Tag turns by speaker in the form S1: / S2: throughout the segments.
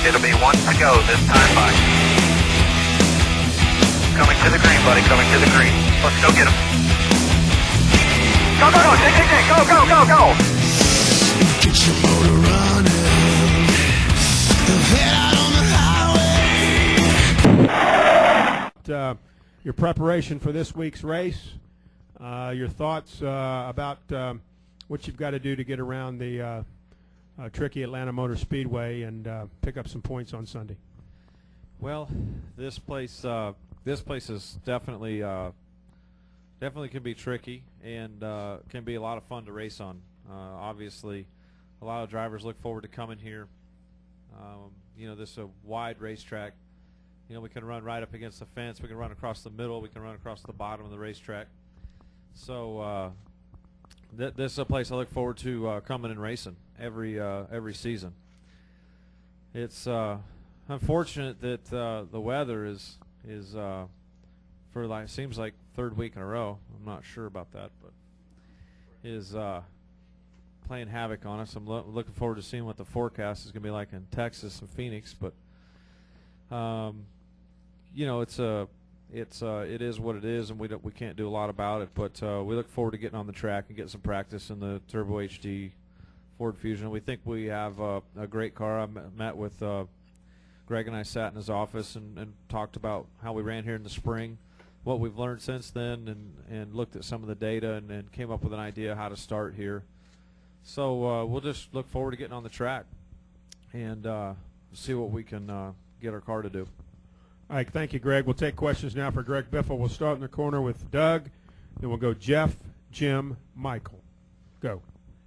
S1: It'll be one to go this time by. Coming to the green, buddy, coming to the green. Let's go get him. Go, go, go, go, go, go, go.
S2: Get your motor running. Head out on the highway.
S3: Your preparation for this week's race, your thoughts about what you've got to do to get around the tricky Atlanta Motor Speedway and pick up some points on Sunday.
S4: Well, this place is definitely can be tricky and can be a lot of fun to race on. Obviously, a lot of drivers look forward to coming here. You know, this is a wide racetrack. You know, we can run right up against the fence. We can run across the middle. We can run across the bottom of the racetrack. So this is a place I look forward to coming and racing every season. It's unfortunate that the weather is for like seems like third week in a row. I'm not sure about that, but is playing havoc on us. I'm looking forward to seeing what the forecast is going to be like in Texas and Phoenix, but you know, it is what it is, and we can't do a lot about it. But we look forward to getting on the track and getting some practice in the Turbo HD Ford Fusion. We think we have a great car. I met with Greg, and I sat in his office and talked about how we ran here in the spring, what we've learned since then, and looked at some of the data and came up with an idea how to start here. So we'll just look forward to getting on the track and see what we can get our car to do.
S3: All right, thank you, Greg. We'll take questions now for Greg Biffle. We'll start in the corner with Doug, then we'll go Jeff, Jim, Michael. Go.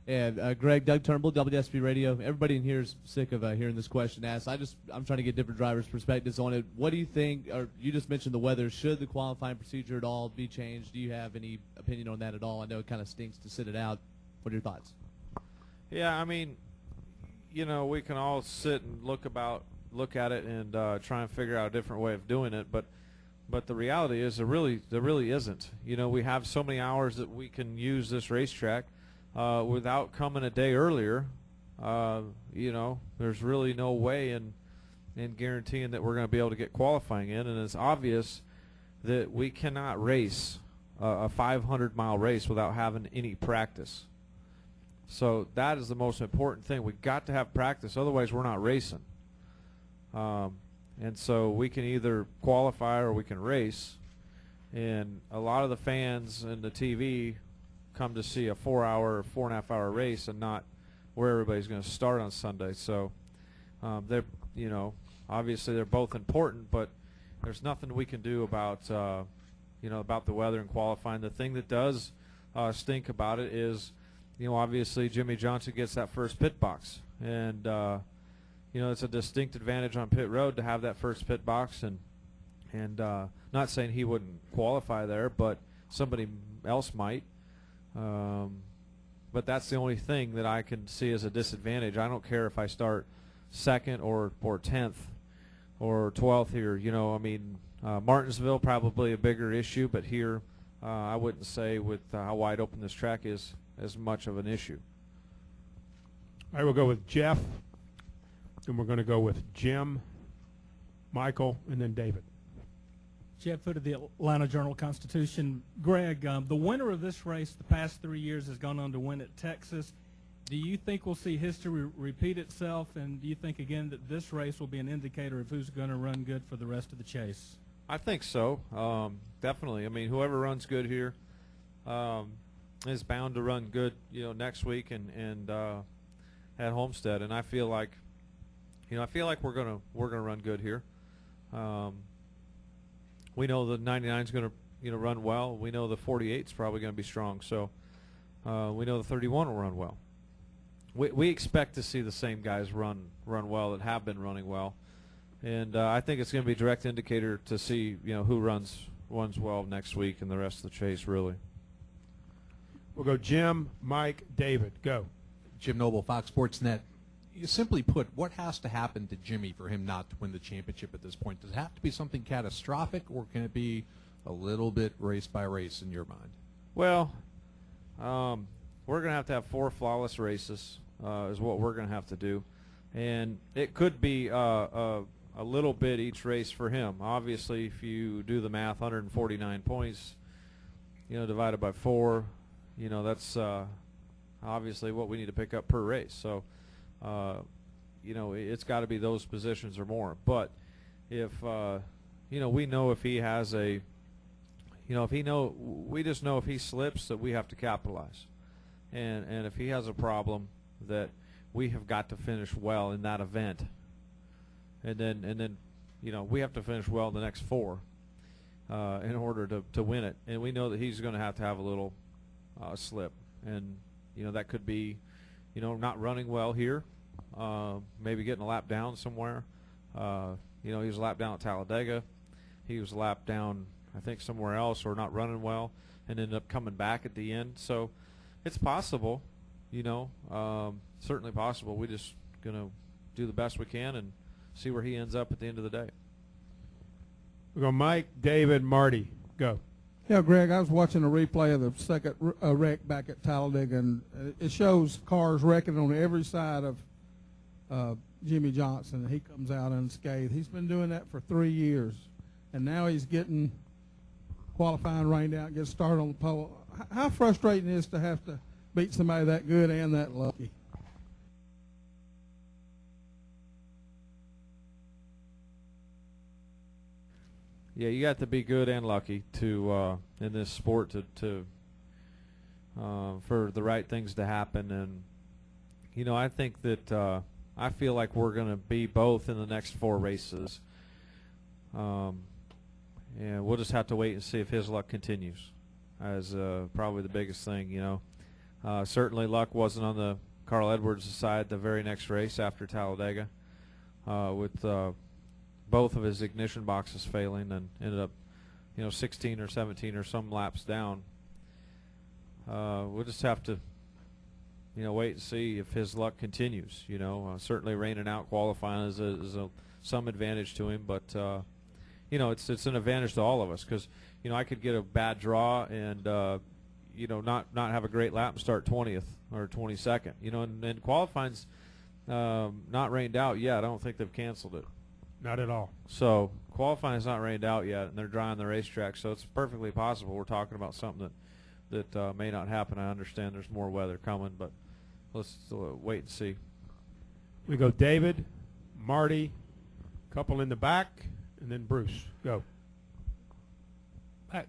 S5: And Greg, Doug Turnbull, WSB Radio. Everybody in here is sick of hearing this question asked. I'm trying to get different drivers' perspectives on it. What do you think, or you just mentioned the weather, should the qualifying procedure at all be changed? Do you have any opinion on that at all? I know it kind of stinks to sit it out. What are your thoughts?
S4: Yeah, I mean, you know, we can all sit and look at it and try and figure out a different way of doing it, but the reality is there really isn't. You know, we have so many hours that we can use this racetrack without coming a day earlier. You know, there's really no way in guaranteeing that we're going to be able to get qualifying in, and it's obvious that we cannot race a 500-mile race without having any practice. So that is the most important thing. We've got to have practice, otherwise we're not racing. And so we can either qualify or we can race. And a lot of the fans and the TV come to see a 4-hour, 4.5-hour race and not where everybody's going to start on Sunday. So they're, you know, obviously they're both important, but there's nothing we can do about, you know, about the weather and qualifying. The thing that does stink about it is, you know, obviously Jimmy Johnson gets that first pit box, and you know, it's a distinct advantage on pit road to have that first pit box, and not saying he wouldn't qualify there, but somebody else might. But that's the only thing that I can see as a disadvantage. I don't care if I start second or 10th or 12th here. You know, I mean, Martinsville probably a bigger issue, but here I wouldn't say with how wide open this track is as much of an issue.
S3: All right, we'll go with Jeff, and we're going to go with Jim, Michael, and then David.
S6: Jeff Hood of the Atlanta Journal-Constitution. Greg, the winner of this race the past 3 years has gone on to win at Texas. Do you think we'll see history repeat itself, and do you think, again, that this race will be an indicator of who's going to run good for the rest of the chase?
S4: I think so, definitely. I mean, whoever runs good here is bound to run good, you know, next week and at Homestead. And I feel like, you know, we're gonna run good here. We know the 99 is going to, you know, run well. We know the 48 is probably going to be strong. So we know the 31 will run well. We expect to see the same guys run well that have been running well, and I think it's going to be a direct indicator to see, you know, who runs well next week and the rest of the chase, really.
S3: We'll go Jim, Mike, David. Go.
S7: Jim Noble, Fox Sports Net. You simply put, what has to happen to Jimmy for him not to win the championship at this point? Does it have to be something catastrophic, or can it be a little bit race by race in your mind?
S4: Well, we're going to have 4 flawless races is what we're going to have to do. and it could be a little bit each race for him. Obviously, if you do the math, 149 points, divided by 4, that's obviously what we need to pick up per race. So, it's got to be those positions or more. But if we know if he has a, we just know if he slips that we have to capitalize, and if he has a problem that we have got to finish well in that event, and then we have to finish well in the next 4 in order to win it. And we know that he's going to have a little slip, and that could be not running well here, maybe getting a lap down somewhere. He was a lap down at Talladega, he was a lap down I think somewhere else, or not running well and ended up coming back at the end. So it's possible, certainly possible. We just going to do the best we can and see where he ends up at the end of the day.
S3: We go Mike, David, Marty. Go.
S8: Yeah, Greg, I was watching a replay of the second wreck back at Talladega, and it shows cars wrecking on every side of Jimmy Johnson. He comes out unscathed. He's been doing that for 3 years, and now he's getting qualifying rained out, gets started on the pole. How frustrating it is to have to beat somebody that good and that lucky.
S4: Yeah, you got to be good and lucky to in this sport to for the right things to happen. And I think that I feel like we're going to be both in the next 4 races. And we'll just have to wait and see if his luck continues, as probably the biggest thing. Certainly luck wasn't on the Carl Edwards' side the very next race after Talladega, with both of his ignition boxes failing, and ended up 16 or 17 or some laps down. We'll just have to wait and see if his luck continues. Certainly raining out qualifying is some advantage to him, but it's an advantage to all of us, because I could get a bad draw and not have a great lap and start 20th or 22nd. And qualifying's not rained out yet. I don't think they've canceled it.
S3: Not at all.
S4: So qualifying's not rained out yet, and they're dry on the racetrack, so it's perfectly possible we're talking about something that may not happen. I understand there's more weather coming, but let's wait and see.
S3: We go David, Marty, couple in the back, and then Bruce. Go.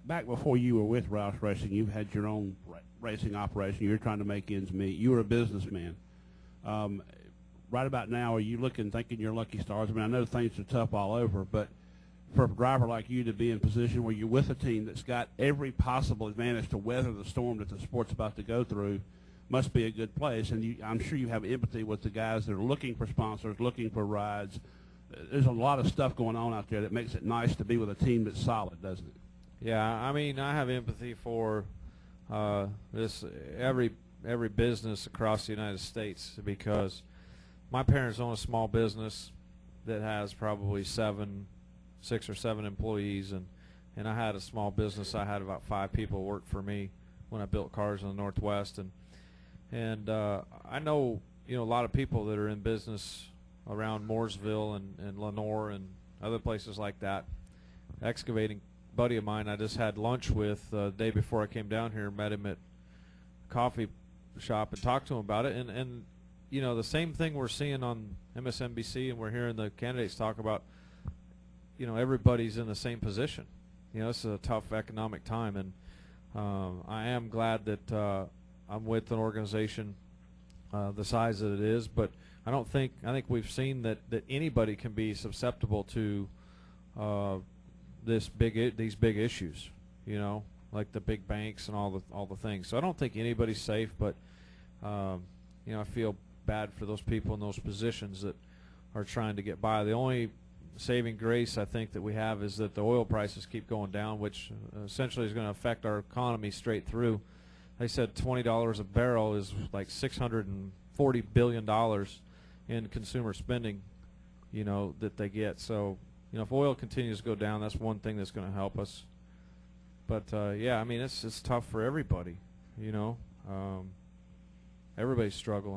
S9: Back before you were with Roush Racing, you've had your own racing operation. You're trying to make ends meet. You were a businessman. Right about now, are you thinking you're lucky stars? I mean, I know things are tough all over, but for a driver like you to be in a position where you're with a team that's got every possible advantage to weather the storm that the sport's about to go through must be a good place. And I'm sure you have empathy with the guys that are looking for sponsors, looking for rides. There's a lot of stuff going on out there that makes it nice to be with a team that's solid, doesn't it?
S4: Yeah, I mean, I have empathy for every business across the United States, because my parents own a small business that has probably 6 or 7 employees, and I had a small business. I had about 5 people work for me when I built cars in the Northwest, and I know a lot of people that are in business around Mooresville and Lenore and other places like that. Excavating buddy of mine I just had lunch with the day before I came down here, met him at coffee shop and talked to him about it, and the same thing we're seeing on MSNBC, and we're hearing the candidates talk about, everybody's in the same position. This is a tough economic time, and I am glad that I'm with an organization the size that it is, but I think we've seen that anybody can be susceptible to these big issues, like the big banks and all the things. So I don't think anybody's safe, but I feel bad for those people in those positions that are trying to get by. The only saving grace I think that we have is that the oil prices keep going down, which essentially is going to affect our economy straight through. They said $20 a barrel is like $640 billion in consumer spending, that they get. So, if oil continues to go down, that's one thing that's going to help us. But yeah, I mean, it's tough for everybody. Everybody's struggling.